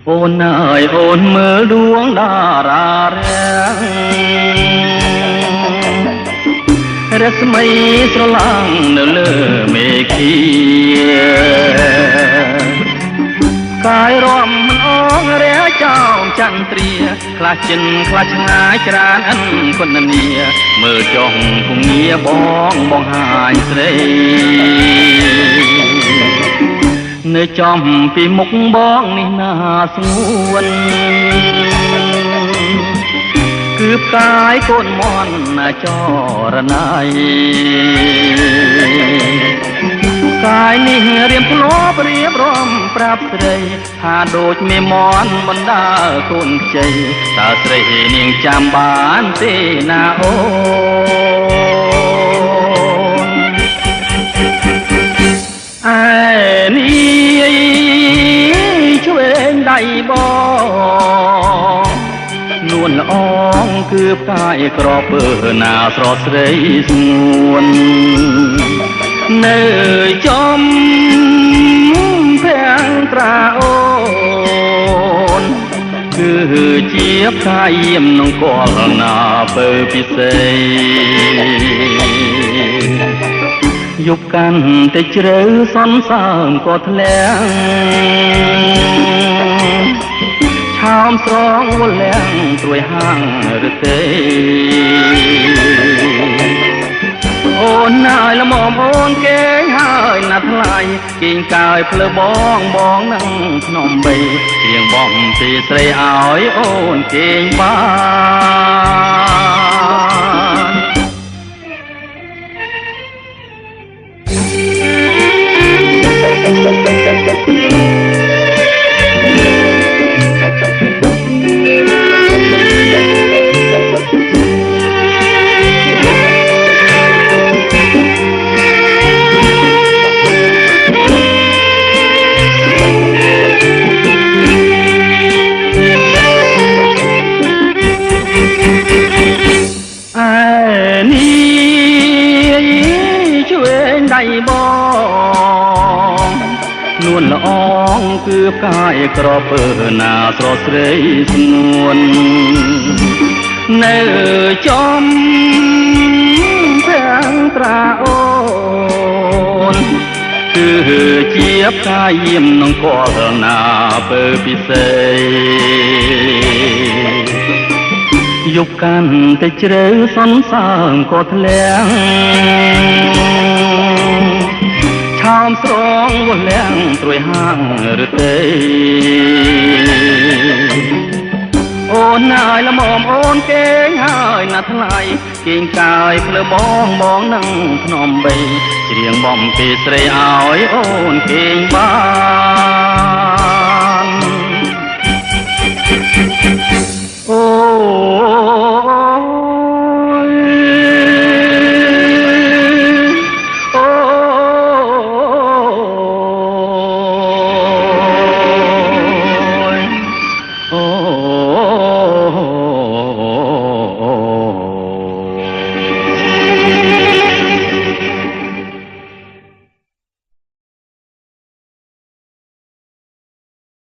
អូនអើយអូនមើលដួងតារារាំងរស្មីស្រឡាំងនៅលើមេឃាកាយរំមិនអងរះចោមចន្ទ្រាខ្លះចិនខ្លះឆ្ងាយច្រានអិនគុណនីមើលចុះគំងាបងហាញស្រីនៅចំពីមុខបងនេះណាស្ងួនគឺផ្កាយកូនមន់ចរណៃកាយនេះរៀមធ្លាប់រៀបរំប្រាប់ស្រីថាដូចមេមន់បណ្ដាកូនខ្ចីតើស្រីនាងចាំបានទេណាអូនឯនេះឆ្វេងដៃបងនួនល្អងគឺផ្កាយក្រពើណាស្រស់ស្រីស្ងួននៅចំភាំងត្រាអូនគឺជាផ្កាយយាមនងកលណាពើពិសេសយប់កាន់តែជ្រៅសន្សើមក៏ធ្លាក់ឆោមស្រងវលាំងត្រួយហាងឬទេអូនណាយល្មមអូនគេងហើយណាស់ថ្លៃគេងកាយភ្លើបងនឹងភ្នំបីគ្រៀងបំពីស្រីឲ្យអូនគេងដៃបងនួនល្អងគឺផ្កាយក្រពើណាស្រស់ស្រីស្ងួននៅចំភាំងត្រាអូនគឺជាផ្កាយយាមនងកលណាពើពិសេសយប់កាន់តែជ្រៅសន្សើមក៏ធ្លាក់ឆោមស្រងវលាំងត្រួយហាងឬទេអូនណាយល្មមអូនគេងហើយណាស់ថ្លៃគេងកាយភ្លើបងនឹងភ្នំបីច្រៀងបំពីស្រីឲ្យអូនគេងបាន